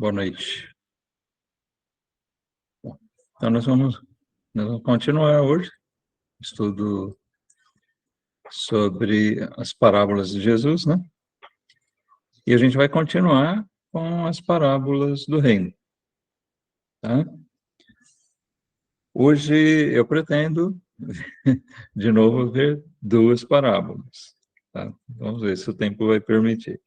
Boa noite. Então, nós vamos continuar hoje o estudo sobre as parábolas de Jesus, né? E a gente vai continuar com as parábolas do reino, tá? Hoje eu pretendo, de novo, ver duas parábolas, tá? Vamos ver se o tempo vai permitir.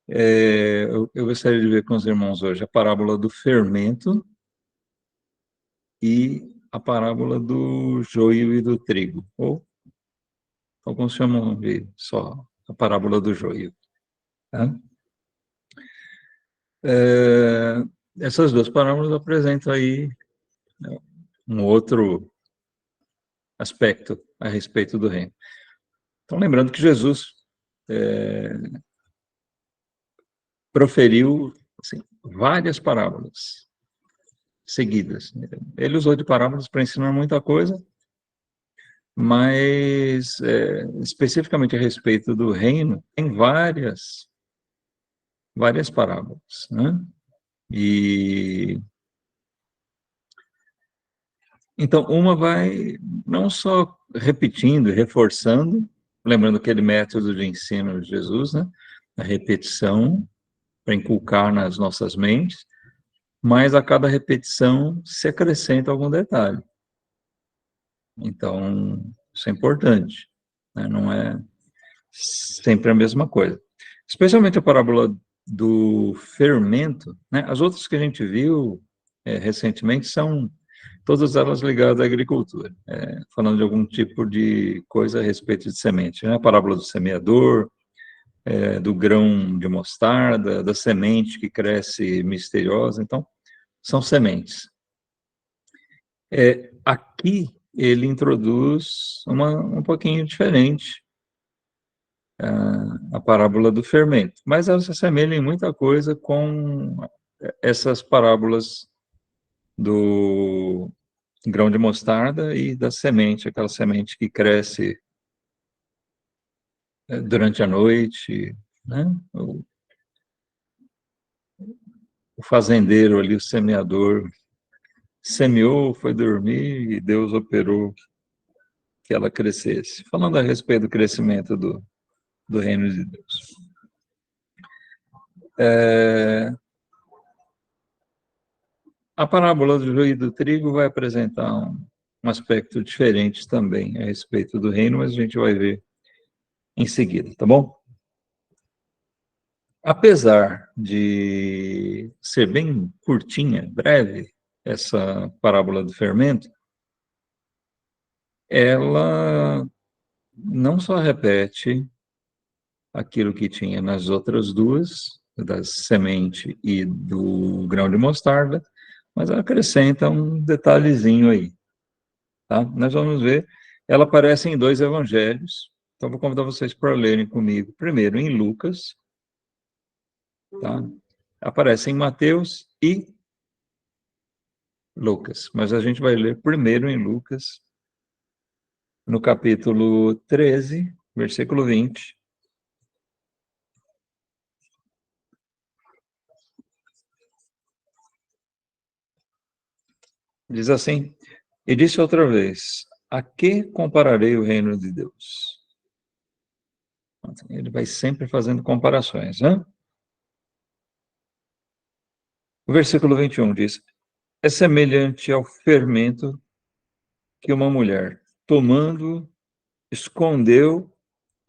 Eu gostaria de ver com os irmãos hoje a parábola do fermento e a parábola do joio e do trigo, ou alguns chamam de só a parábola do joio. Tá? Essas duas parábolas apresentam aí um outro aspecto a respeito do reino. Então, lembrando que Jesus proferiu assim, várias parábolas seguidas. Ele usou de parábolas para ensinar muita coisa, mas especificamente a respeito do reino, tem várias parábolas, né? E então uma vai não só repetindo e reforçando, lembrando aquele método de ensino de Jesus, né? A repetição para inculcar nas nossas mentes, mas a cada repetição se acrescenta algum detalhe. Então, isso é importante, né? Não é sempre a mesma coisa. Especialmente a parábola do fermento, né? As outras que a gente viu recentemente são todas elas ligadas à agricultura, falando de algum tipo de coisa a respeito de semente, né? A parábola do semeador, do grão de mostarda, da semente que cresce misteriosa, então, são sementes. Aqui ele introduz um pouquinho diferente, a parábola do fermento, mas ela se assemelha em muita coisa com essas parábolas do grão de mostarda e da semente, aquela semente que cresce durante a noite, né? O fazendeiro ali, o semeador, semeou, foi dormir e Deus operou que ela crescesse. Falando a respeito do crescimento do reino de Deus. A parábola do joio e do trigo vai apresentar um aspecto diferente também a respeito do reino, mas a gente vai ver em seguida, tá bom? Apesar de ser bem curtinha, breve, essa parábola do fermento, ela não só repete aquilo que tinha nas outras duas, da semente e do grão de mostarda, mas ela acrescenta um detalhezinho aí, tá? Nós vamos ver, ela aparece em dois evangelhos, então vou convidar vocês para lerem comigo, primeiro em Lucas, tá? Aparece em Mateus e Lucas, mas a gente vai ler primeiro em Lucas, no capítulo 13, versículo 20. Diz assim: E disse outra vez: A que compararei o reino de Deus? Ele vai sempre fazendo comparações, né? O versículo 21 diz: É semelhante ao fermento que uma mulher, tomando, escondeu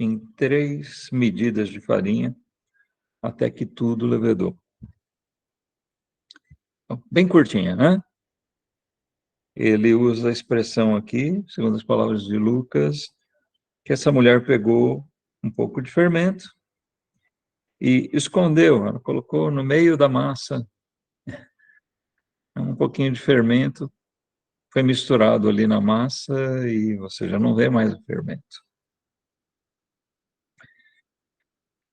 em 3 medidas de farinha, até que tudo levedou. Bem curtinha, né? Ele usa a expressão aqui, segundo as palavras de Lucas, que essa mulher pegou um pouco de fermento e escondeu, ela colocou no meio da massa um pouquinho de fermento, foi misturado ali na massa e você já não vê mais o fermento.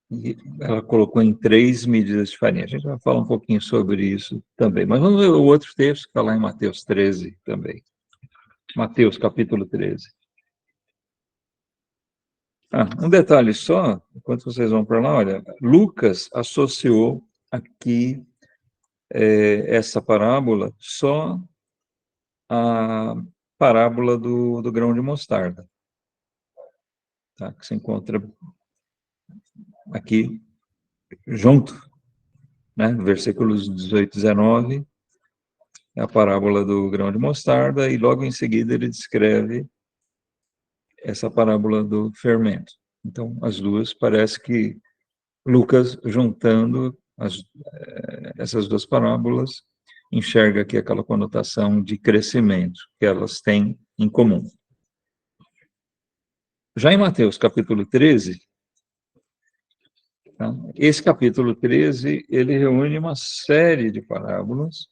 E ela colocou em 3 medidas de farinha. A gente vai falar um pouquinho sobre isso também. Mas vamos ver o outro texto que está lá em Mateus 13 também. Mateus, capítulo 13. Um detalhe só, enquanto vocês vão para lá, olha, Lucas associou aqui essa parábola só a parábola do grão de mostarda, tá? Que se encontra aqui junto, né? Versículos 18 e 19, é a parábola do grão de mostarda, e logo em seguida ele descreve essa parábola do fermento. Então, as duas, parece que Lucas, juntando essas duas parábolas, enxerga aqui aquela conotação de crescimento que elas têm em comum. Já em Mateus, capítulo 13, tá? Esse capítulo 13, ele reúne uma série de parábolas,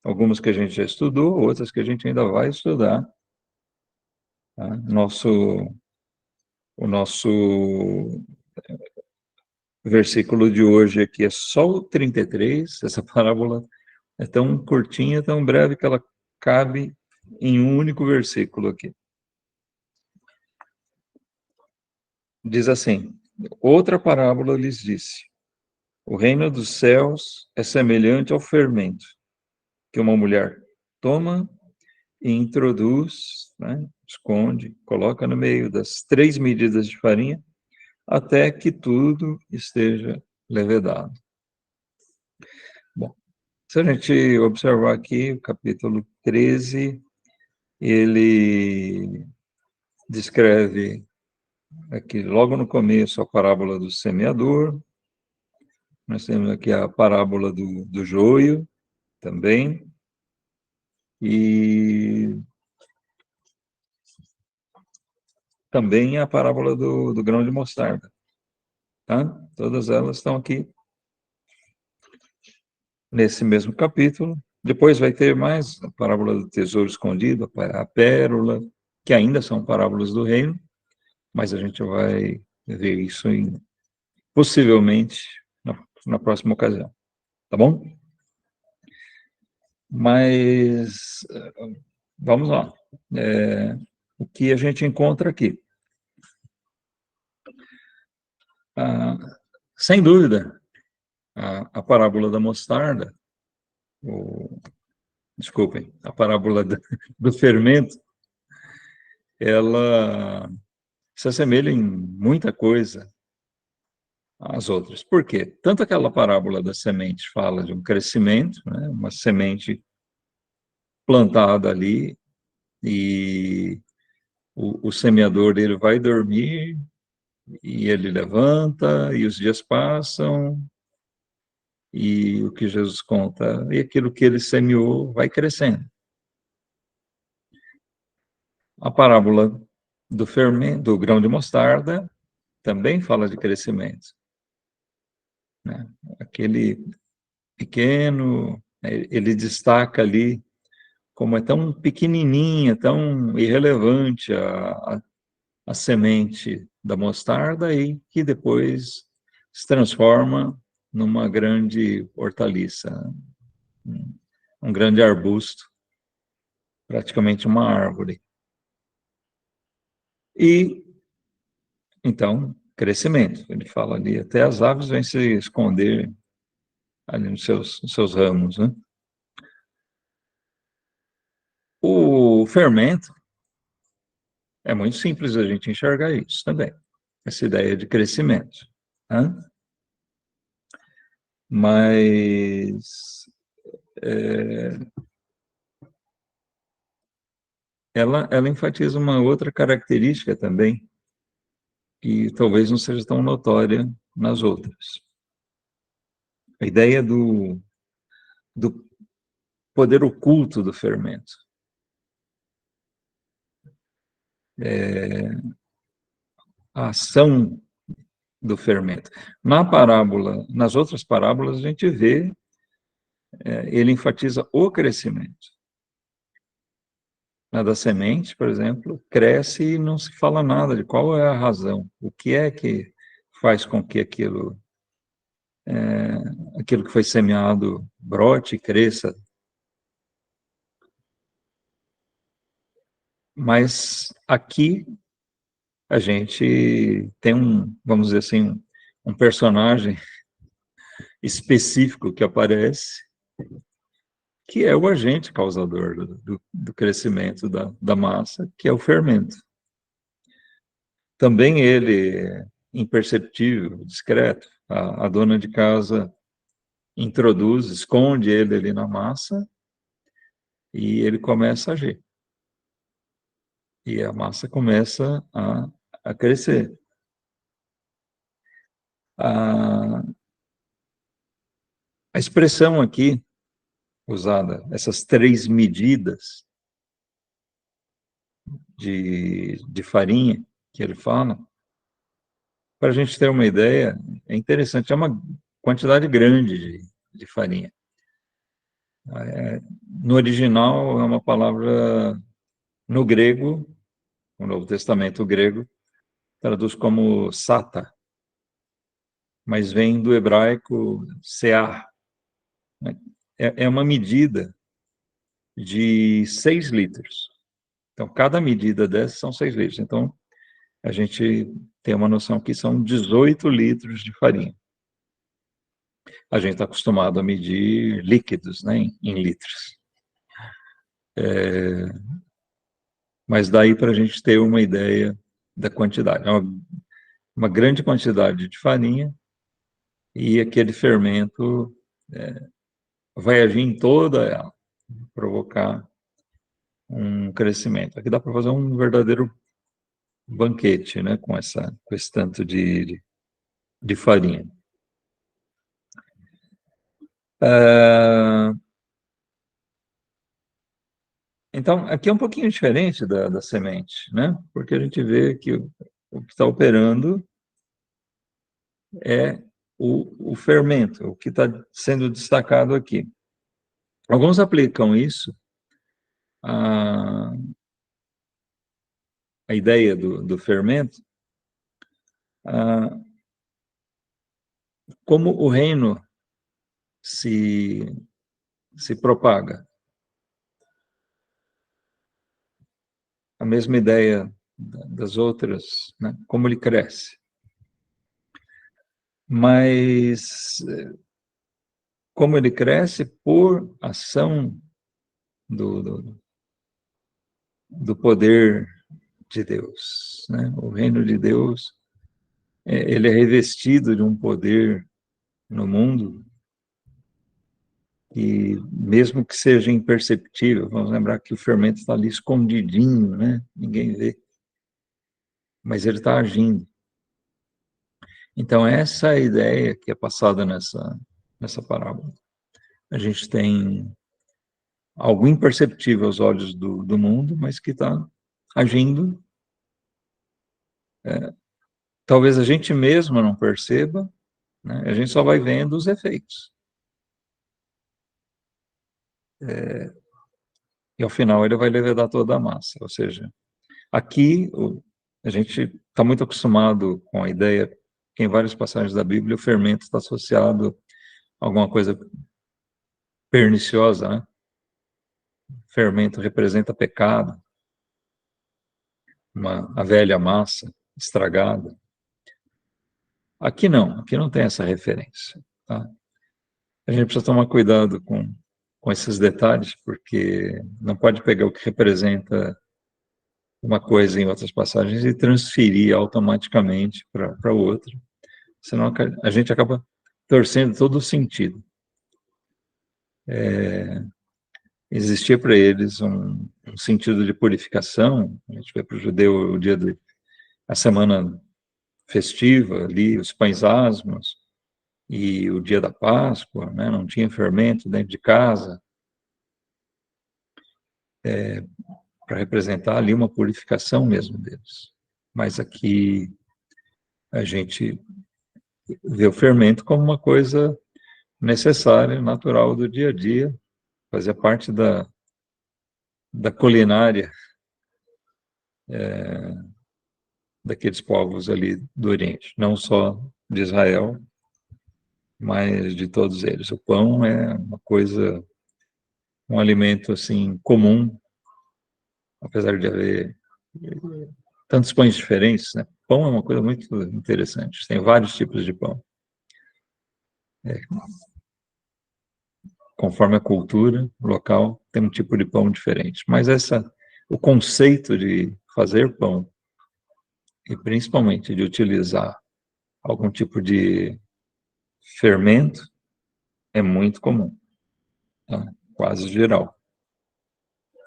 algumas que a gente já estudou, outras que a gente ainda vai estudar. Tá? O nosso versículo de hoje aqui é só o 33, essa parábola é tão curtinha, tão breve, que ela cabe em um único versículo aqui. Diz assim: outra parábola lhes disse: o reino dos céus é semelhante ao fermento que uma mulher toma e introduz, né, esconde, coloca no meio das 3 medidas de farinha, até que tudo esteja levedado. Bom, se a gente observar aqui o capítulo 13, ele descreve aqui logo no começo a parábola do semeador, nós temos aqui a parábola do joio também, e também a parábola do grão de mostarda, tá? Todas elas estão aqui nesse mesmo capítulo. Depois vai ter mais a parábola do tesouro escondido, a pérola, que ainda são parábolas do reino, mas a gente vai ver isso possivelmente na próxima ocasião, tá bom? Mas vamos lá. O que a gente encontra aqui? Sem dúvida, a parábola da mostarda, desculpem, a parábola do fermento, ela se assemelha em muita coisa às outras. Por quê? Tanto aquela parábola da semente fala de um crescimento, né, uma semente plantada ali, e o semeador dele vai dormir, e ele levanta, e os dias passam, e o que Jesus conta, e aquilo que ele semeou vai crescendo. A parábola do fermento, do grão de mostarda, também fala de crescimento, né? Aquele pequeno, ele destaca ali como é tão pequenininha, tão irrelevante a semente da mostarda, e que depois se transforma numa grande hortaliça, um grande arbusto, praticamente uma árvore. E, então, crescimento. Ele fala ali, até as aves vêm se esconder ali nos seus ramos, né? O fermento, é muito simples a gente enxergar isso também, essa ideia de crescimento, né? Mas ela enfatiza uma outra característica também, que talvez não seja tão notória nas outras. A ideia do poder oculto do fermento. A ação do fermento. Nas outras parábolas, a gente vê, ele enfatiza o crescimento. Na da semente, por exemplo, cresce e não se fala nada de qual é a razão, o que é que faz com que aquilo que foi semeado brote, cresça. Mas aqui a gente tem vamos dizer assim, um personagem específico que aparece, que é o agente causador do crescimento da massa, que é o fermento. Também ele é imperceptível, discreto. A dona de casa introduz, esconde ele ali na massa e ele começa a agir. E a massa começa a crescer. A expressão aqui usada, essas 3 medidas de farinha que ele fala, para a gente ter uma ideia, é interessante, é uma quantidade grande de farinha. No original, é uma palavra no grego, o Novo Testamento grego, traduz como sata, mas vem do hebraico seah. É uma medida de 6 litros. Então, cada medida dessas são 6 litros. Então, a gente tem uma noção que são 18 litros de farinha. A gente está acostumado a medir líquidos, né, em litros. Mas daí para a gente ter uma ideia da quantidade. É uma grande quantidade de farinha e aquele fermento vai agir em toda ela, provocar um crescimento. Aqui dá para fazer um verdadeiro banquete, né, com esse tanto de farinha. Então, aqui é um pouquinho diferente da semente, né? Porque a gente vê que o que está operando é o fermento, o que está sendo destacado aqui. Alguns aplicam isso, a ideia do fermento, como o reino se propaga. A mesma ideia das outras, né? Como ele cresce. Mas como ele cresce por ação do poder de Deus, né? O reino de Deus, ele é revestido de um poder no mundo e mesmo que seja imperceptível, vamos lembrar que o fermento está ali escondidinho, né? Ninguém vê, mas ele está agindo. Então essa é a ideia que é passada nessa parábola. A gente tem algo imperceptível aos olhos do mundo, mas que está agindo. Talvez a gente mesmo não perceba, né? A gente só vai vendo os efeitos. E ao final ele vai levedar toda a massa. Ou seja, aqui a gente está muito acostumado com a ideia que em várias passagens da Bíblia o fermento está associado a alguma coisa perniciosa, né? Fermento representa pecado, a velha massa estragada. Aqui não tem essa referência, tá? A gente precisa tomar cuidado com esses detalhes, porque não pode pegar o que representa uma coisa em outras passagens e transferir automaticamente para outra, senão a gente acaba torcendo todo o sentido. Existia para eles um sentido de purificação. A gente vê para o judeu o dia a semana festiva ali, os pães asmos, e o dia da Páscoa, né? Não tinha fermento dentro de casa, para representar ali uma purificação mesmo deles. Mas aqui a gente vê o fermento como uma coisa necessária, natural do dia a dia, fazia parte da culinária daqueles povos ali do Oriente, não só de Israel, mas de todos eles. O pão é uma coisa, um alimento assim comum, apesar de haver tantos pães diferentes, né? Pão é uma coisa muito interessante. Tem vários tipos de pão. conforme a cultura local, tem um tipo de pão diferente. Mas o conceito de fazer pão, e principalmente de utilizar algum tipo de fermento, é muito comum, tá? Quase geral.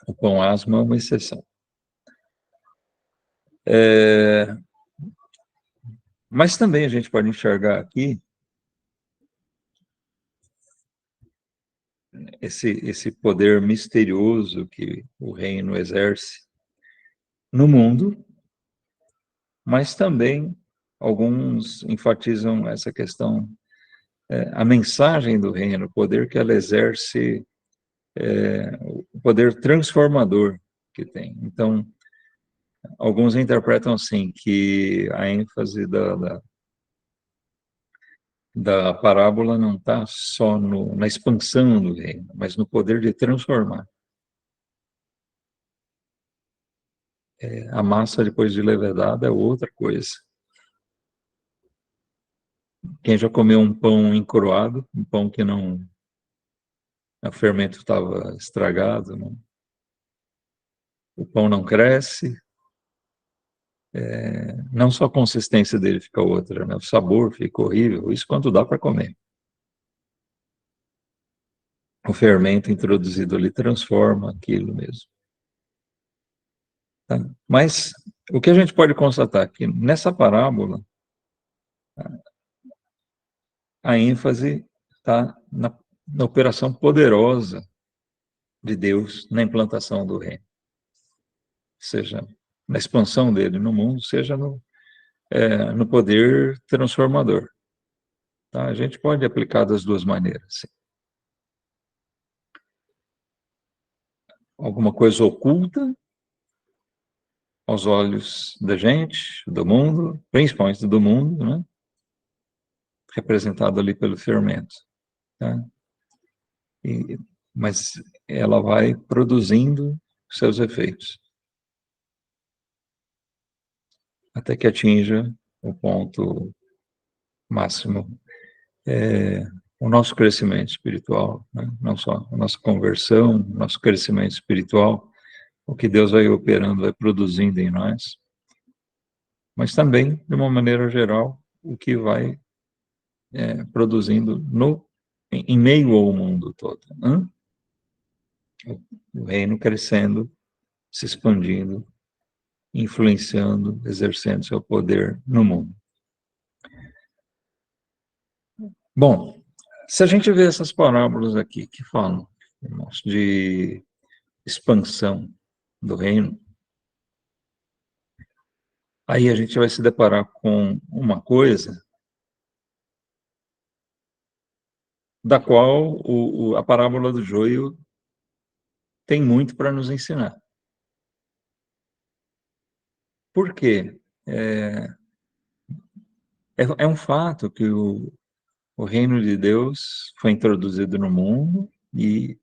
O pão asmo é uma exceção. Mas também a gente pode enxergar aqui esse poder misterioso que o reino exerce no mundo, mas também alguns enfatizam essa questão, a mensagem do reino, o poder que ela exerce, o poder transformador que tem. Então, alguns interpretam assim, que a ênfase da parábola não está só na expansão do reino, mas no poder de transformar. A massa, depois de levedada, é outra coisa. Quem já comeu um pão encroado, um pão que não, o fermento estava estragado, não, o pão não cresce, não só a consistência dele fica outra, né? O sabor fica horrível, isso quando dá para comer. O fermento introduzido ali transforma aquilo mesmo. Tá? Mas o que a gente pode constatar é que nessa parábola, a ênfase está na operação poderosa de Deus na implantação do reino. Seja na expansão dele no mundo, seja no poder transformador. Tá? A gente pode aplicar das duas maneiras. Sim. Alguma coisa oculta aos olhos da gente, do mundo, principalmente do mundo, né? Representado ali pelo fermento. Tá? Mas ela vai produzindo seus efeitos até que atinja o ponto máximo, o nosso crescimento espiritual, né? Não só a nossa conversão, nosso crescimento espiritual, o que Deus vai operando, vai produzindo em nós, mas também, de uma maneira geral, o que vai produzindo em meio ao mundo todo. Né? O reino crescendo, se expandindo, influenciando, exercendo seu poder no mundo. Bom, se a gente vê essas parábolas aqui que falam, irmãos, de expansão do reino, aí a gente vai se deparar com uma coisa da qual a parábola do joio tem muito para nos ensinar. Por quê? É um fato que o reino de Deus foi introduzido no mundo e,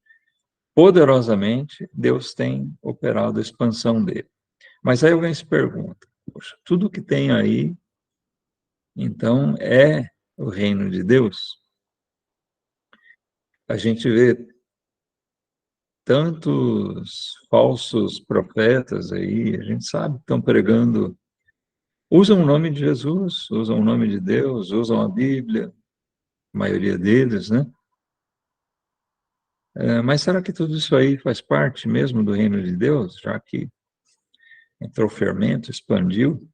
poderosamente, Deus tem operado a expansão dele. Mas aí alguém se pergunta, poxa, tudo que tem aí, então, é o reino de Deus? A gente vê tantos falsos profetas aí, a gente sabe que estão pregando, usam o nome de Jesus, usam o nome de Deus, usam a Bíblia, a maioria deles, né? Mas será que tudo isso aí faz parte mesmo do reino de Deus, já que entrou fermento, expandiu?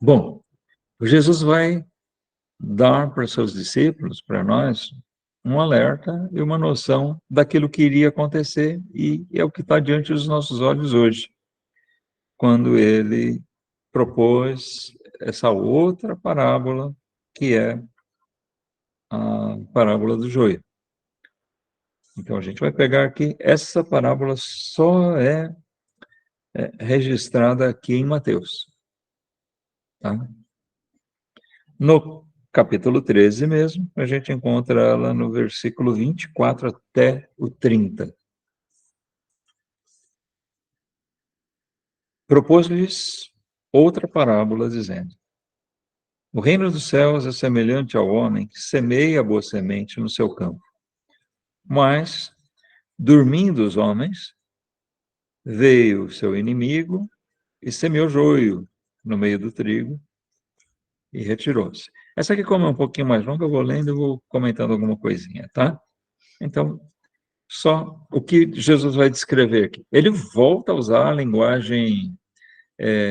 Bom, Jesus vai dar para os seus discípulos, para nós, um alerta e uma noção daquilo que iria acontecer, e é o que está diante dos nossos olhos hoje, quando ele propôs essa outra parábola, que é a parábola do joio. Então, a gente vai pegar aqui, essa parábola só é registrada aqui em Mateus. Tá? No capítulo 13 mesmo, a gente encontra ela no versículo 24 até o 30. Propôs-lhes outra parábola, dizendo: O reino dos céus é semelhante ao homem que semeia a boa semente no seu campo. Mas, dormindo os homens, veio o seu inimigo e semeou joio no meio do trigo e retirou-se. Essa aqui, como é um pouquinho mais longa, eu vou lendo e vou comentando alguma coisinha, tá? Então, só o que Jesus vai descrever aqui. Ele volta a usar a linguagem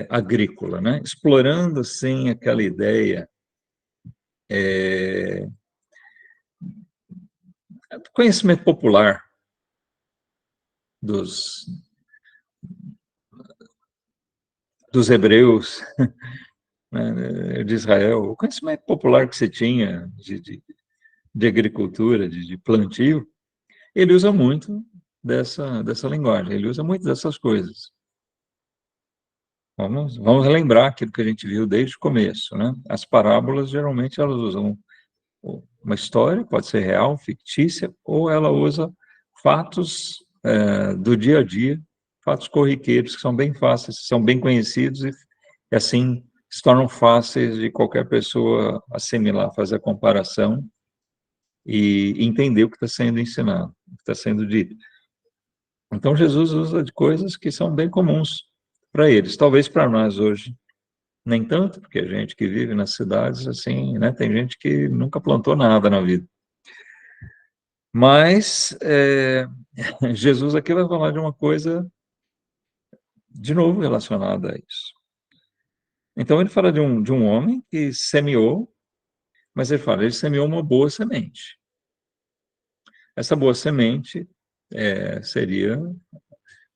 agrícola, né? Explorando, assim, aquela ideia do conhecimento popular dos, dos hebreus, né, de Israel, o conhecimento popular que se tinha de agricultura, de plantio, ele usa muito dessa linguagem, ele usa muito dessas coisas. Vamos lembrar aquilo que a gente viu desde o começo, né? As parábolas, geralmente, elas usam uma história, pode ser real, fictícia, ou ela usa fatos do dia a dia, fatos corriqueiros, que são bem fáceis, são bem conhecidos e assim, se tornam fáceis de qualquer pessoa assimilar, fazer a comparação e entender o que está sendo ensinado, o que está sendo dito. Então, Jesus usa de coisas que são bem comuns para eles. Talvez para nós hoje nem tanto, porque a gente que vive nas cidades, assim, né, tem gente que nunca plantou nada na vida. Mas Jesus aqui vai falar de uma coisa, de novo, relacionada a isso. Então, ele fala de um homem que semeou, mas ele semeou uma boa semente. Essa boa semente seria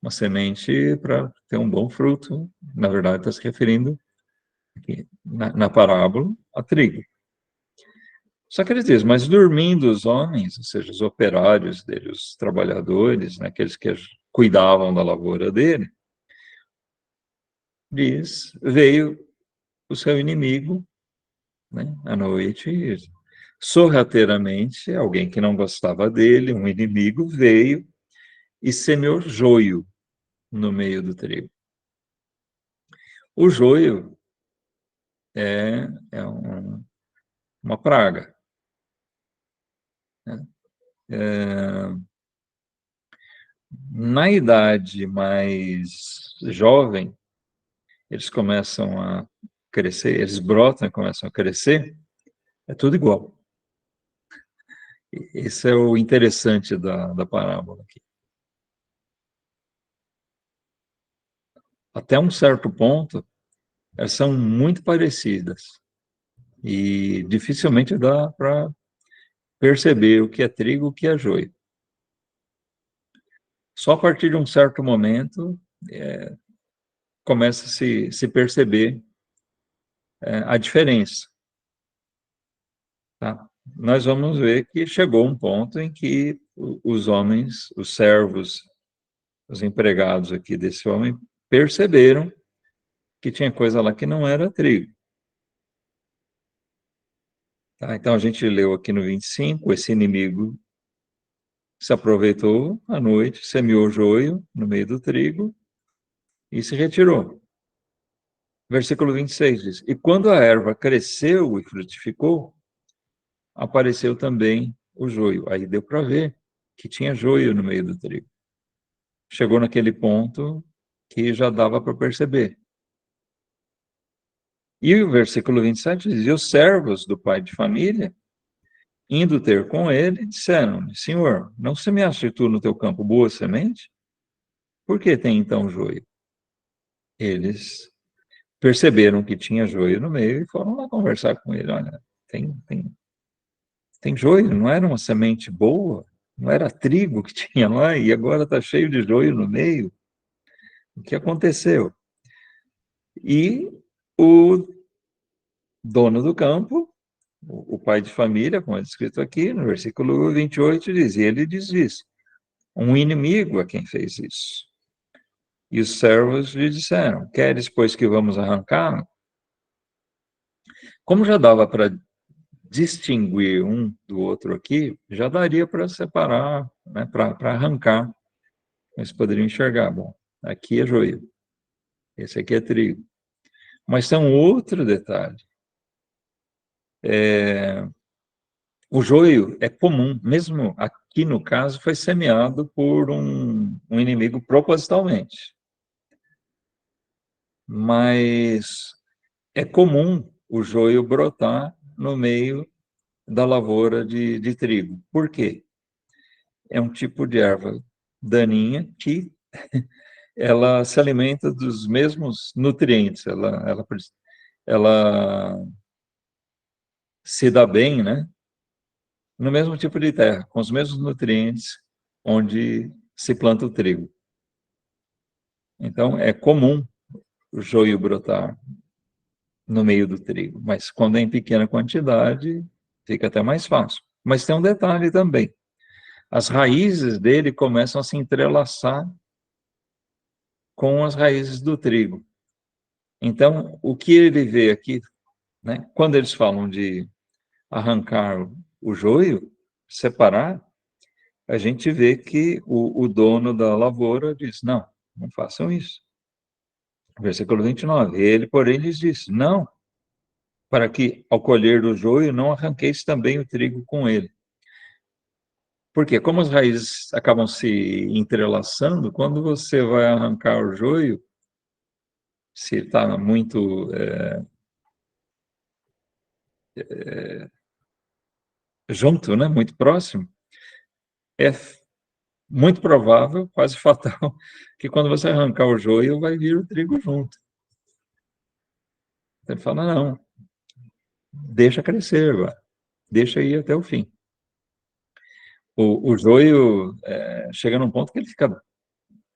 uma semente para ter um bom fruto. Na verdade, está se referindo aqui, na parábola a trigo. Só que ele diz, mas dormindo os homens, ou seja, os operários dele, os trabalhadores, né, aqueles que cuidavam da lavoura dele, diz, veio o seu inimigo, né, à noite, e sorrateiramente, alguém que não gostava dele, um inimigo, veio e semeou joio no meio do trigo. O joio é uma praga, né? Na idade mais jovem, eles começam a crescer, eles brotam e começam a crescer, é tudo igual. Esse é o interessante da parábola aqui. Até um certo ponto, elas são muito parecidas e dificilmente dá para perceber o que é trigo e o que é joio. Só a partir de um certo momento começa a se perceber a diferença. Tá? Nós vamos ver que chegou um ponto em que os homens, os servos, os empregados aqui desse homem, perceberam que tinha coisa lá que não era trigo. Tá? Então a gente leu aqui no 25, esse inimigo se aproveitou à noite, semeou joio no meio do trigo e se retirou. Versículo 26 diz: E quando a erva cresceu e frutificou, apareceu também o joio. Aí deu para ver que tinha joio no meio do trigo. Chegou naquele ponto que já dava para perceber. E o versículo 27 diz: E os servos do pai de família, indo ter com ele, disseram-lhe: Senhor, não semeaste tu no teu campo boa semente? Por que tem então joio? Eles perceberam que tinha joio no meio e foram lá conversar com ele. Olha, tem joio, não era uma semente boa? Não era trigo que tinha lá e agora está cheio de joio no meio? O que aconteceu? E o dono do campo, o pai de família, como é descrito aqui, no versículo 28, diz, e ele diz isso, um inimigo é quem fez isso. E os servos lhe disseram, queres, pois, que vamos arrancar? Como já dava para distinguir um do outro aqui, já daria para separar, né, para arrancar. Eles poderiam enxergar, bom, aqui é joio, esse aqui é trigo. Mas tem um outro detalhe. O joio é comum, mesmo aqui no caso, foi semeado por um inimigo propositalmente. Mas é comum o joio brotar no meio da lavoura de trigo. Por quê? É um tipo de erva daninha que ela se alimenta dos mesmos nutrientes, ela se dá bem, né, no mesmo tipo de terra, com os mesmos nutrientes onde se planta o trigo. Então, é comum o joio brotar no meio do trigo, mas quando é em pequena quantidade, fica até mais fácil. Mas tem um detalhe também: as raízes dele começam a se entrelaçar com as raízes do trigo. Então, o que ele vê aqui, né, quando eles falam de arrancar o joio, separar, a gente vê que o dono da lavoura diz: não, não façam isso. Versículo 29. Ele, porém, lhes disse: não, para que, ao colher do joio, não arranqueis também o trigo com ele. Porque, como as raízes acabam se entrelaçando, quando você vai arrancar o joio, se está muito junto, né, muito próximo, é muito provável, quase fatal, que quando você arrancar o joio, vai vir o trigo junto. Ele fala: não, deixa crescer agora, deixa ir até o fim. O joio chega num ponto que ele fica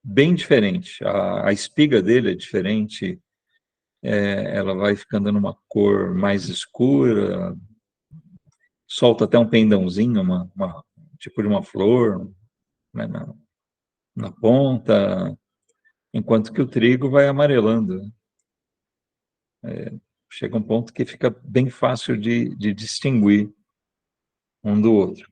bem diferente. A espiga dele é diferente, ela vai ficando numa cor mais escura, solta até um pendãozinho, tipo de uma flor, né, na ponta, enquanto que o trigo vai amarelando. Chega um ponto que fica bem fácil de distinguir um do outro.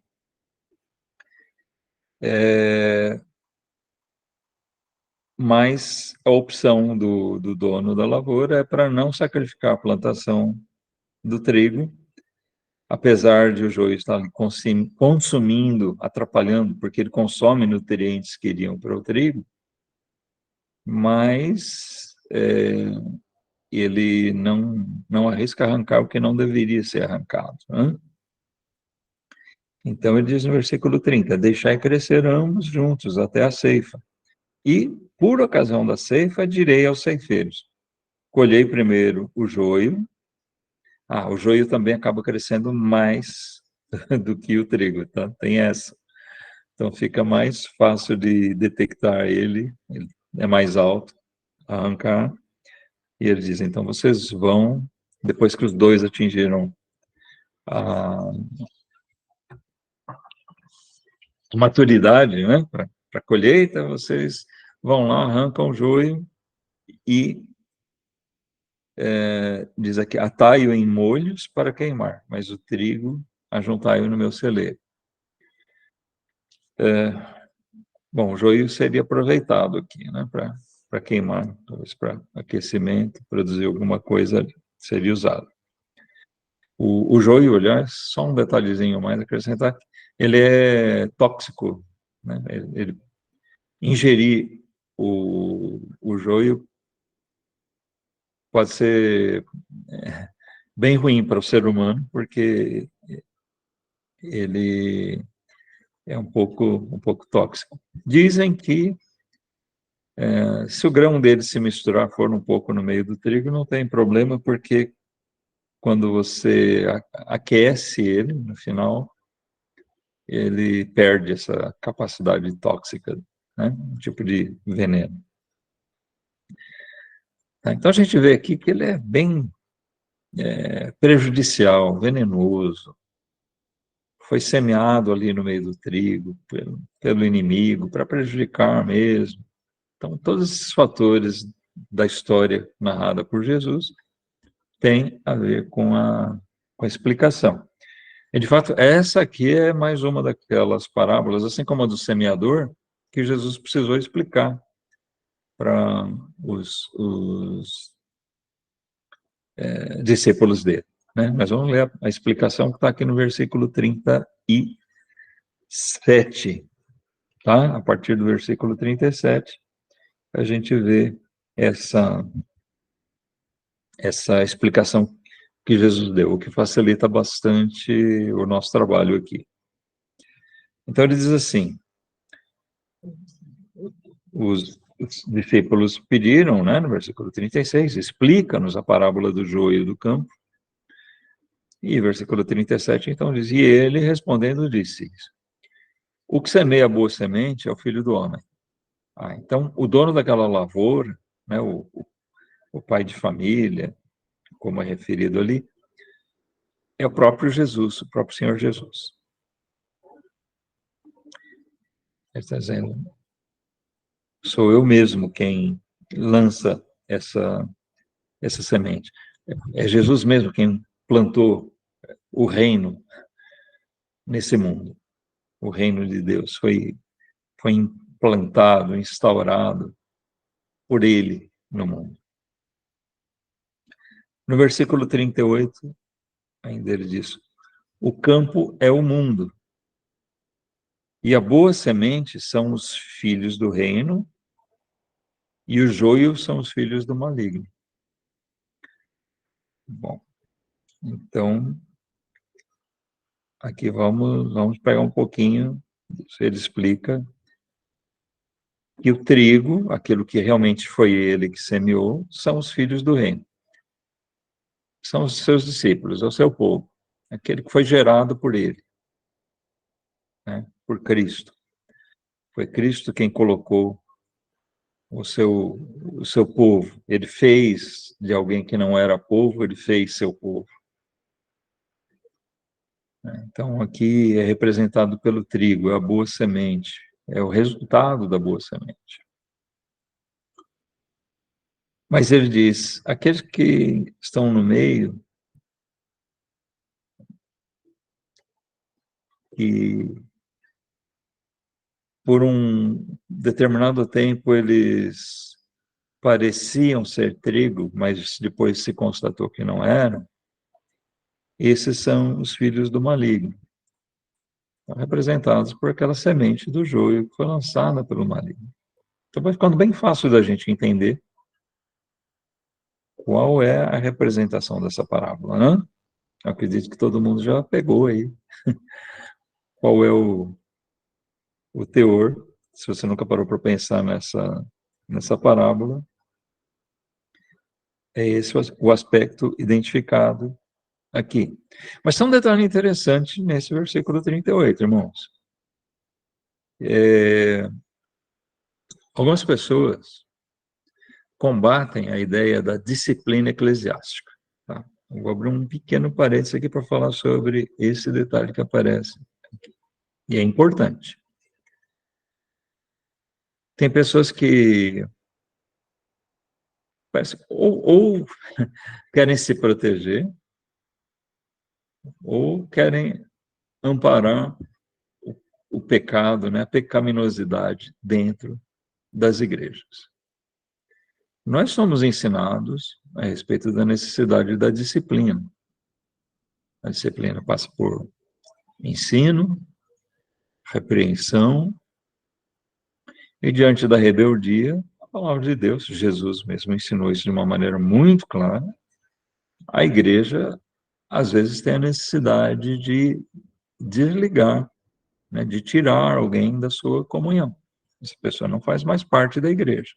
Mas a opção do dono da lavoura é para não sacrificar a plantação do trigo, apesar de o joio estar consumindo, atrapalhando, porque ele consome nutrientes que iriam para o trigo, mas ele não arrisca arrancar o que não deveria ser arrancado, né? Então ele diz no versículo 30: deixai crescer ambos juntos até a ceifa. E, por ocasião da ceifa, direi aos ceifeiros: colhei primeiro o joio. O joio também acaba crescendo mais do que o trigo, tá? Tem essa. Então fica mais fácil de detectar ele é mais alto, arrancar. E ele diz: então vocês vão, depois que os dois atingiram a maturidade, né, para a colheita, vocês vão lá, arrancam o joio e diz aqui: atai-o em molhos para queimar, mas o trigo ajuntai-o no meu celeiro. Bom, o joio seria aproveitado aqui, né, para queimar, talvez para aquecimento, produzir alguma coisa ali, seria usado. O joio, aliás, só um detalhezinho mais a acrescentar, ele é tóxico, né? Ingerir o joio pode ser bem ruim para o ser humano, porque ele é um pouco tóxico. Dizem que se o grão dele se misturar, for um pouco no meio do trigo, não tem problema, porque quando você aquece ele, no final, ele perde essa capacidade tóxica, né? Um tipo de veneno. Tá? Então a gente vê aqui que ele é bem prejudicial, venenoso, foi semeado ali no meio do trigo pelo inimigo, para prejudicar mesmo. Então, todos esses fatores da história narrada por Jesus têm a ver com a explicação. E, de fato, essa aqui é mais uma daquelas parábolas, assim como a do semeador, que Jesus precisou explicar para os discípulos dele. né? Mas vamos ler a explicação que está aqui no versículo 37, tá? A partir do versículo 37, a gente vê essa explicação que Jesus deu, o que facilita bastante o nosso trabalho aqui. Então, ele diz assim, os discípulos pediram, né, no versículo 36, explica-nos a parábola do joio e do campo. E versículo 37, então, diz, e ele, respondendo, disse, o que semeia a boa semente é o Filho do Homem. Então, o dono daquela lavoura, né, o pai de família, como é referido ali, é o próprio Jesus, o próprio Senhor Jesus. Ele está dizendo, sou eu mesmo quem lança essa semente. É Jesus mesmo quem plantou o reino nesse mundo. O reino de Deus foi implantado, instaurado por ele no mundo. No versículo 38, ainda ele diz, o campo é o mundo, e a boa semente são os filhos do reino, e o joio são os filhos do maligno. Bom, então, aqui vamos pegar um pouquinho, ele explica que o trigo, aquilo que realmente foi ele que semeou, são os filhos do reino. São os seus discípulos, é o seu povo, aquele que foi gerado por ele, né, por Cristo. Foi Cristo quem colocou o seu povo. Ele fez de alguém que não era povo, ele fez seu povo. Então, aqui é representado pelo trigo, é a boa semente, é o resultado da boa semente. Mas ele diz, aqueles que estão no meio, que por um determinado tempo eles pareciam ser trigo, mas depois se constatou que não eram, esses são os filhos do maligno, representados por aquela semente do joio que foi lançada pelo maligno. Então vai ficando bem fácil da gente entender qual é a representação dessa parábola, né? Eu acredito que todo mundo já pegou aí qual é o teor, se você nunca parou para pensar nessa parábola, é esse o aspecto identificado aqui. Mas tem um detalhe interessante nesse versículo 38, irmãos. Algumas pessoas combatem a ideia da disciplina eclesiástica. Tá? Eu vou abrir um pequeno parênteses aqui para falar sobre esse detalhe que aparece aqui. E é importante. Tem pessoas que ou querem se proteger, ou querem amparar o pecado, né, a pecaminosidade dentro das igrejas. Nós somos ensinados a respeito da necessidade da disciplina. A disciplina passa por ensino, repreensão, e diante da rebeldia, a palavra de Deus, Jesus mesmo ensinou isso de uma maneira muito clara, a igreja, às vezes, tem a necessidade de desligar, né, de tirar alguém da sua comunhão. Essa pessoa não faz mais parte da igreja.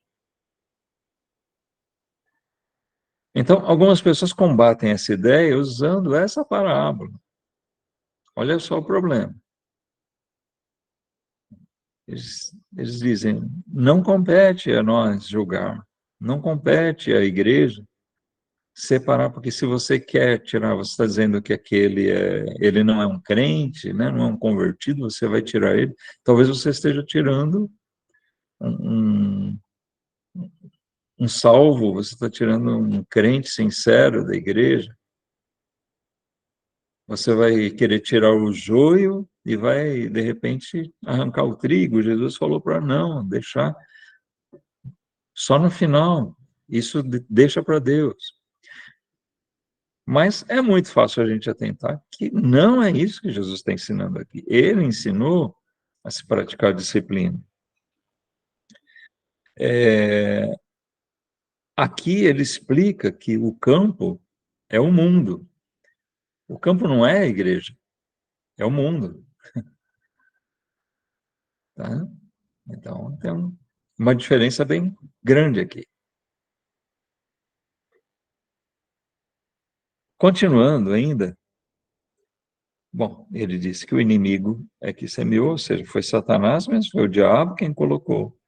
Então, algumas pessoas combatem essa ideia usando essa parábola. Olha só o problema. Eles dizem, não compete a nós julgar, não compete à igreja separar, porque se você quer tirar, você está dizendo que ele não é um crente, né, não é um convertido, você vai tirar ele, talvez você esteja tirando um salvo, você está tirando um crente sincero da igreja, você vai querer tirar o joio e vai, de repente, arrancar o trigo. Jesus falou para não, deixar só no final, isso deixa para Deus. Mas é muito fácil a gente atentar que não é isso que Jesus está ensinando aqui. Ele ensinou a se praticar disciplina. Aqui ele explica que o campo é o mundo. O campo não é a igreja, é o mundo. Tá? Então, tem uma diferença bem grande aqui. Continuando ainda, bom, ele disse que o inimigo é que semeou, ou seja, foi Satanás, mas foi o diabo quem colocou,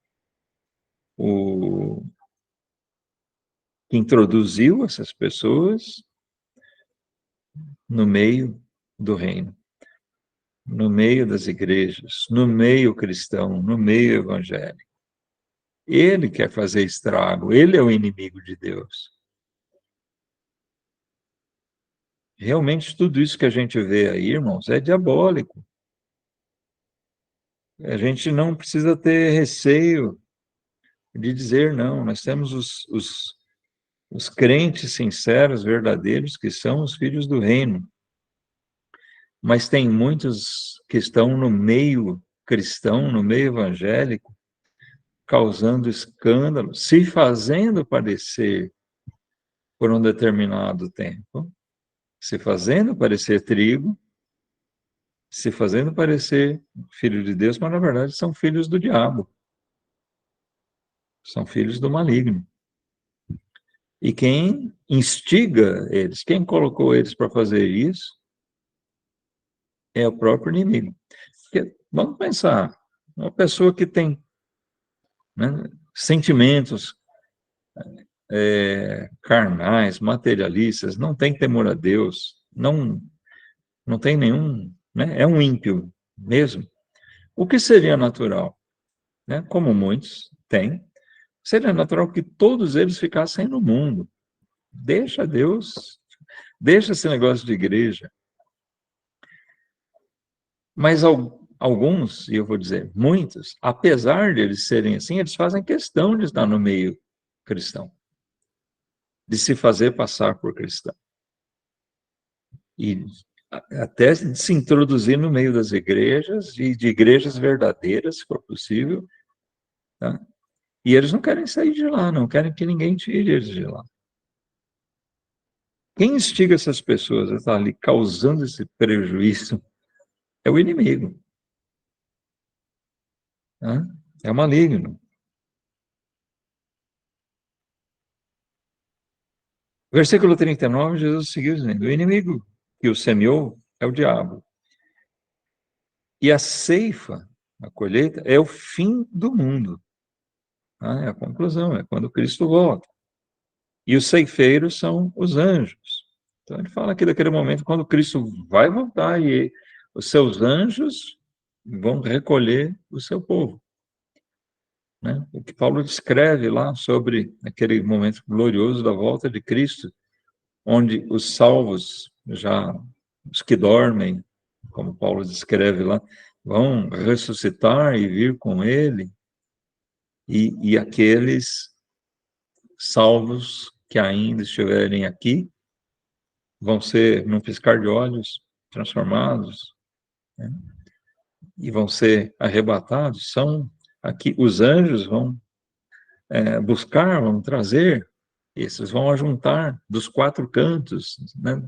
que introduziu essas pessoas no meio do reino, no meio das igrejas, no meio cristão, no meio evangélico. Ele quer fazer estrago, ele é o inimigo de Deus. Realmente, tudo isso que a gente vê aí, irmãos, é diabólico. A gente não precisa ter receio de dizer não. Nós temos os crentes sinceros, verdadeiros, que são os filhos do reino. Mas tem muitos que estão no meio cristão, no meio evangélico, causando escândalo, se fazendo parecer por um determinado tempo, se fazendo parecer trigo, se fazendo parecer filho de Deus, mas na verdade são filhos do diabo, são filhos do maligno. E quem instiga eles, quem colocou eles para fazer isso, é o próprio inimigo. Porque, vamos pensar, uma pessoa que tem, né, sentimentos carnais, materialistas, não tem temor a Deus, não tem nenhum, né, é um ímpio mesmo. O que seria natural? Né, como muitos têm, seria natural que todos eles ficassem no mundo. Deixa Deus, deixa esse negócio de igreja. Mas alguns, e eu vou dizer muitos, apesar de eles serem assim, eles fazem questão de estar no meio cristão, de se fazer passar por cristão. E até de se introduzir no meio das igrejas, e de igrejas verdadeiras, se for possível. Tá? E eles não querem sair de lá, não querem que ninguém tire eles de lá. Quem instiga essas pessoas a estar ali causando esse prejuízo é o inimigo. Tá? É o maligno. Versículo 39, Jesus seguiu dizendo: o inimigo que o semeou é o diabo. E a ceifa, a colheita, é o fim do mundo. Tá? É a conclusão, é quando Cristo volta. E os ceifeiros são os anjos. Então ele fala aqui daquele momento quando Cristo vai voltar e os seus anjos vão recolher o seu povo. Né? O que Paulo descreve lá sobre aquele momento glorioso da volta de Cristo, onde os salvos, já os que dormem, como Paulo descreve lá, vão ressuscitar e vir com ele, e aqueles salvos que ainda estiverem aqui vão ser, num piscar de olhos, transformados, né? E vão ser arrebatados. São aqui, os anjos vão buscar, vão trazer, esses vão ajuntar dos quatro cantos, né?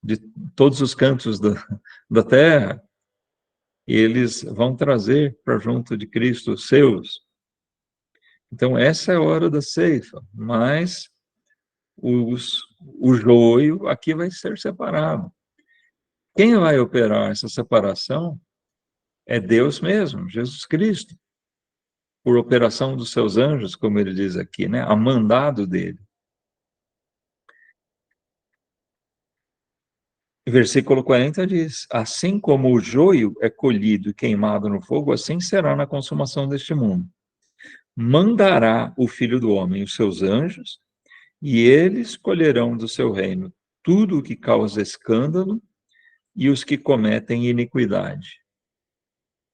De todos os cantos da terra, e eles vão trazer para junto de Cristo os seus. Então, essa é a hora da ceifa, mas o joio aqui vai ser separado. Quem vai operar essa separação é Deus mesmo, Jesus Cristo, por operação dos seus anjos, como ele diz aqui, né? A mandado dele. Versículo 40 diz: assim como o joio é colhido e queimado no fogo, assim será na consumação deste mundo. Mandará o Filho do Homem os seus anjos, e eles colherão do seu reino tudo o que causa escândalo e os que cometem iniquidade,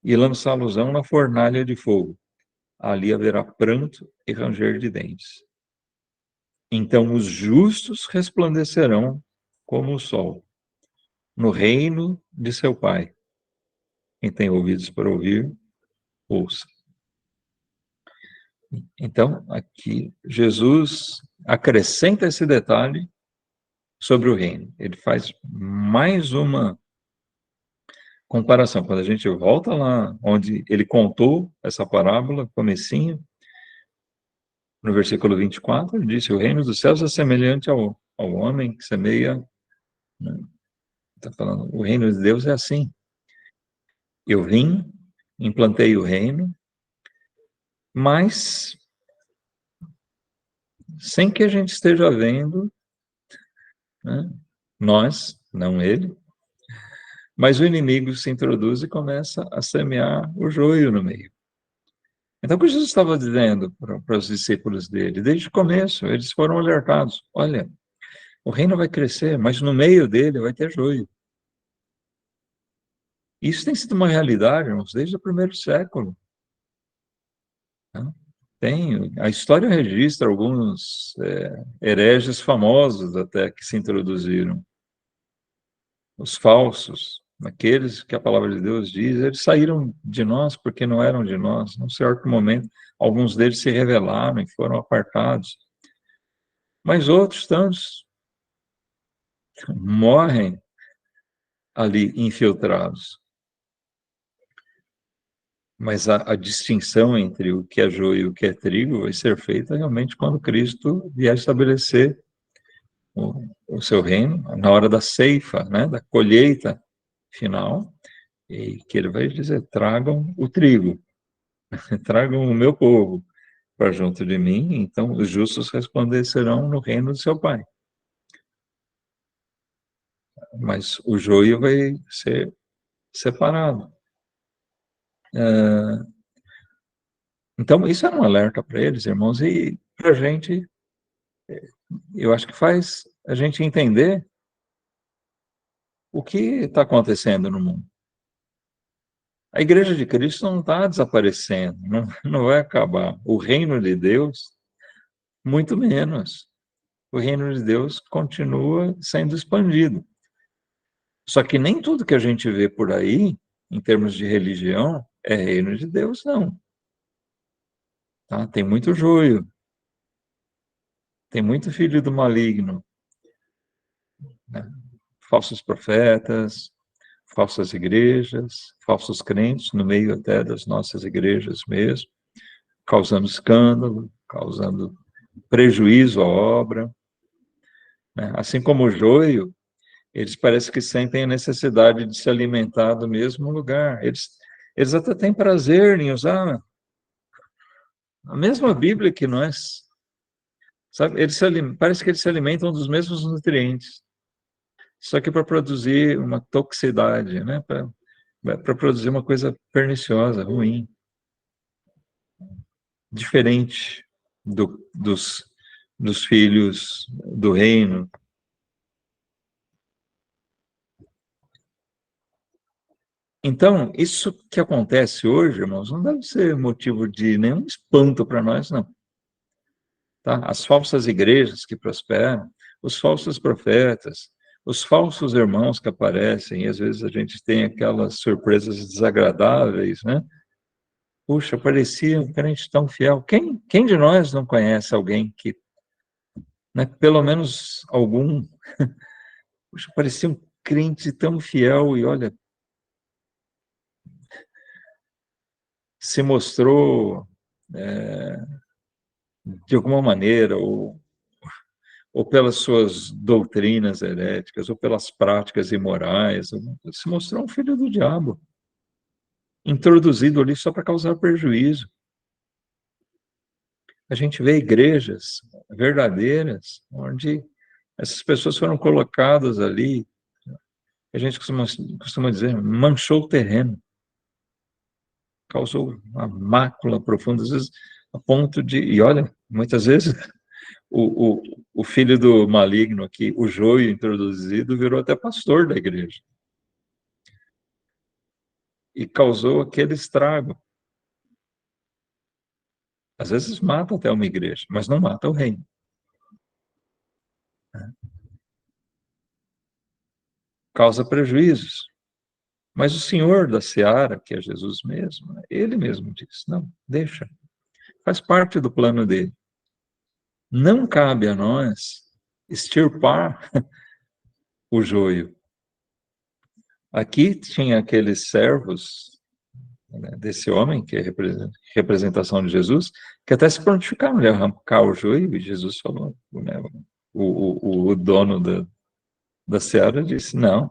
e lançá-los-ão na fornalha de fogo. Ali haverá pranto e ranger de dentes. Então os justos resplandecerão como o sol, no reino de seu Pai. Quem tem ouvidos para ouvir, ouça. Então, aqui, Jesus acrescenta esse detalhe sobre o reino. Ele faz mais uma comparação. Quando a gente volta lá onde ele contou essa parábola, comecinho, no versículo 24, ele disse: o reino dos céus é semelhante ao homem que semeia, né? Está falando, o reino de Deus é assim. Eu vim, implantei o reino, mas sem que a gente esteja vendo, né? Nós, não ele, mas o inimigo se introduz e começa a semear o joio no meio. Então, o que Jesus estava dizendo para os discípulos dele? Desde o começo, eles foram alertados. Olha, o reino vai crescer, mas no meio dele vai ter joio. Isso tem sido uma realidade, irmãos, desde o primeiro século. Né? A história registra alguns hereges famosos até que se introduziram. Os falsos, aqueles que a palavra de Deus diz, eles saíram de nós porque não eram de nós. Num certo momento, alguns deles se rebelaram e foram apartados. Mas outros tantos morrem ali infiltrados. Mas a distinção entre o que é joio e o que é trigo vai ser feita realmente quando Cristo vier estabelecer o seu reino, na hora da ceifa, né, da colheita final, e que ele vai dizer: tragam o trigo, tragam o meu povo para junto de mim, então os justos resplandecerão no reino do seu Pai. Mas o joio vai ser separado. Então, isso é um alerta para eles, irmãos, e para a gente, eu acho que faz a gente entender o que está acontecendo no mundo. A Igreja de Cristo não está desaparecendo, não vai acabar. O reino de Deus, muito menos. O reino de Deus continua sendo expandido. Só que nem tudo que a gente vê por aí, em termos de religião, é reino de Deus, não. Tá? Tem muito joio, tem muito filho do maligno, né? Falsos profetas, falsas igrejas, falsos crentes, no meio até das nossas igrejas mesmo, causando escândalo, causando prejuízo à obra, né? Assim como o joio, eles parecem que sentem a necessidade de se alimentar do mesmo lugar. Eles até têm prazer em usar a mesma Bíblia que nós, sabe? Parece que eles se alimentam dos mesmos nutrientes, só que para produzir uma toxicidade, né? Para produzir uma coisa perniciosa, ruim, diferente dos filhos do reino. Então, isso que acontece hoje, irmãos, não deve ser motivo de nenhum espanto para nós, não. Tá? As falsas igrejas que prosperam, os falsos profetas, os falsos irmãos que aparecem, e às vezes a gente tem aquelas surpresas desagradáveis, né? Puxa, parecia um crente tão fiel. Quem de nós não conhece alguém que, né, pelo menos algum, puxa, parecia um crente tão fiel e olha, se mostrou de alguma maneira, ou pelas suas doutrinas heréticas, ou pelas práticas imorais, se mostrou um filho do diabo, introduzido ali só para causar prejuízo. A gente vê igrejas verdadeiras, onde essas pessoas foram colocadas ali, a gente costuma dizer, manchou o terreno, causou uma mácula profunda, às vezes a ponto de, e olha, muitas vezes o filho do maligno aqui, o joio introduzido, virou até pastor da igreja. E causou aquele estrago. Às vezes mata até uma igreja, mas não mata o reino. causa prejuízos. Mas o Senhor da seara, que é Jesus mesmo, ele mesmo diz, não, deixa, faz parte do plano dele. Não cabe a nós extirpar o joio. Aqui tinha aqueles servos, né, desse homem, que é representação de Jesus, que até se prontificaram de arrancar o joio, e Jesus falou, né, o dono da seara disse, não,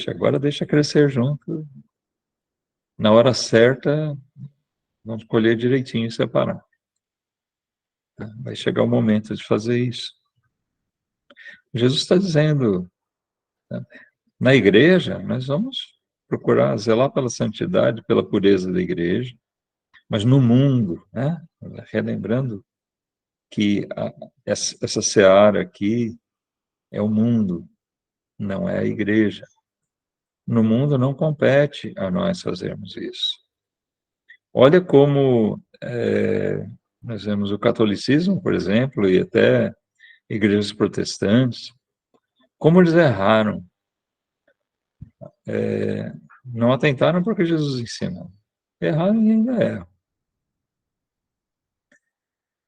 agora deixa crescer junto, na hora certa, vamos colher direitinho e separar. Vai chegar o momento de fazer isso. Jesus está dizendo, né, na igreja, nós vamos procurar zelar pela santidade, pela pureza da igreja, mas no mundo, né, relembrando que essa seara aqui é o mundo, não é a igreja. No mundo não compete a nós fazermos isso. Olha como nós vemos o catolicismo, por exemplo, e até igrejas protestantes, como eles erraram. Não atentaram porque Jesus ensina. Erraram e ainda erram.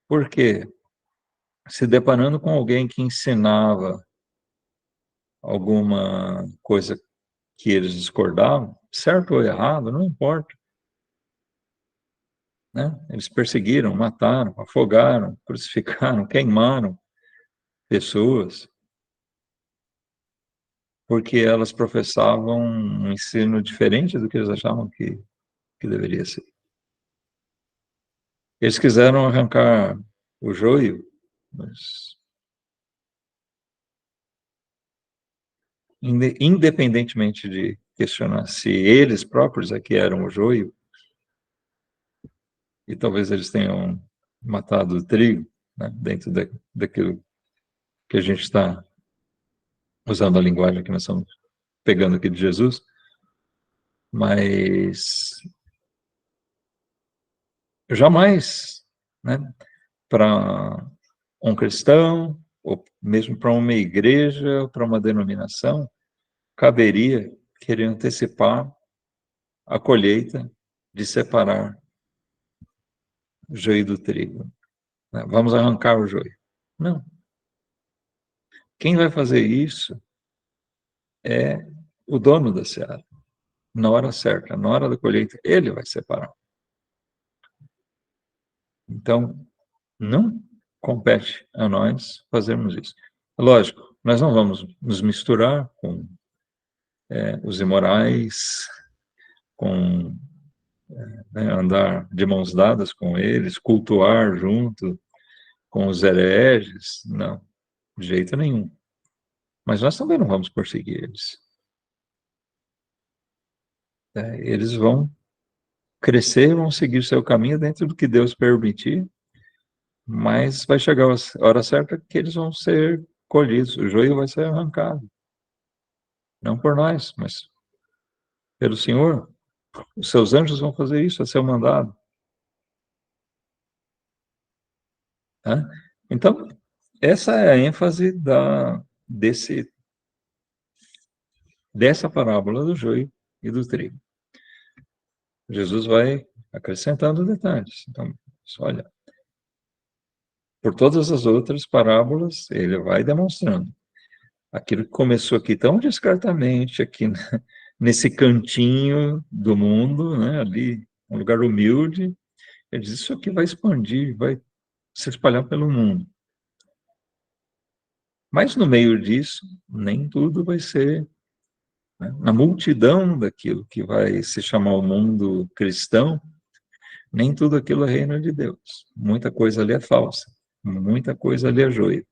Por quê? Se deparando com alguém que ensinava alguma coisa que eles discordavam, certo ou errado, não importa. Né? Eles perseguiram, mataram, afogaram, crucificaram, queimaram pessoas, porque elas professavam um ensino diferente do que eles achavam que deveria ser. Eles quiseram arrancar o joio, mas independentemente de questionar se eles próprios é que eram o joio, e talvez eles tenham matado o trigo, né, dentro daquilo que a gente está usando a linguagem que nós estamos pegando aqui de Jesus, mas jamais, né, para um cristão, ou mesmo para uma igreja, ou para uma denominação, caberia querer antecipar a colheita de separar o joio do trigo. Né? Vamos arrancar o joio. Não. Quem vai fazer isso é o dono da seara. Na hora certa, na hora da colheita, ele vai separar. Então, não compete a nós fazermos isso. Lógico, nós não vamos nos misturar com os imorais, com né, andar de mãos dadas com eles, cultuar junto com os hereges, não, de jeito nenhum. Mas nós também não vamos perseguir eles. Eles vão crescer, vão seguir seu caminho dentro do que Deus permitir, mas vai chegar a hora certa que eles vão ser colhidos, o joio vai ser arrancado. Não por nós, mas pelo Senhor. Os seus anjos vão fazer isso, é seu mandado. Tá? Então, essa é a ênfase dessa parábola do joio e do trigo. Jesus vai acrescentando detalhes. Então, olha, por todas as outras parábolas, ele vai demonstrando. Aquilo que começou aqui tão discretamente, aqui nesse cantinho do mundo, né, ali, um lugar humilde, ele diz, isso aqui vai expandir, vai se espalhar pelo mundo. Mas no meio disso, nem tudo vai ser, né, na multidão daquilo que vai se chamar o mundo cristão, nem tudo aquilo é reino de Deus. Muita coisa ali é falsa, muita coisa ali é joio.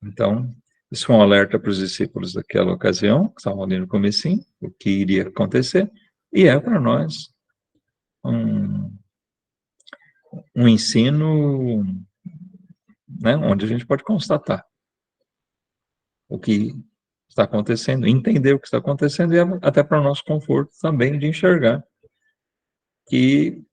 Então, isso foi um alerta para os discípulos daquela ocasião, que estavam ali no comecinho, o que iria acontecer, e é para nós um ensino, né, onde a gente pode constatar o que está acontecendo, entender o que está acontecendo e até para o nosso conforto também de enxergar que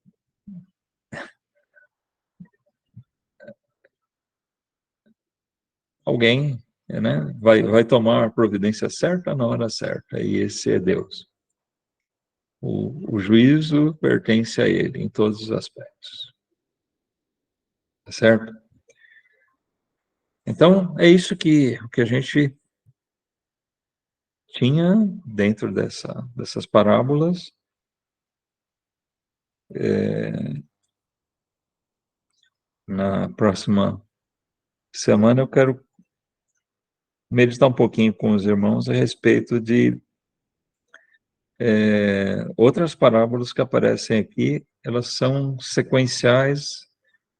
alguém né? Vai tomar a providência certa na hora certa, e esse é Deus. O juízo pertence a Ele em todos os aspectos. Tá certo? Então, é isso que a gente tinha dentro dessas parábolas. Na próxima semana eu quero meditar um pouquinho com os irmãos a respeito de outras parábolas que aparecem aqui. Elas são sequenciais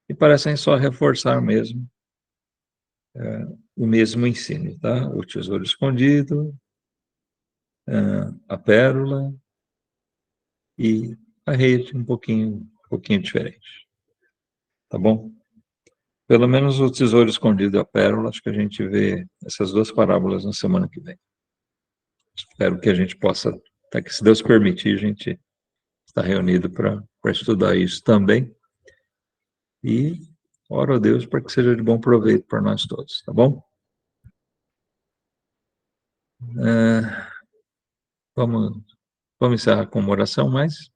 e parecem só reforçar mesmo o mesmo ensino, tá? O tesouro escondido, a pérola e a rede um pouquinho diferente, tá bom? Pelo menos o tesouro escondido e a pérola, acho que a gente vê essas duas parábolas na semana que vem. Espero que a gente possa, até que se Deus permitir, a gente está reunido para estudar isso também. E oro a Deus para que seja de bom proveito para nós todos, tá bom? Vamos encerrar com uma oração, mas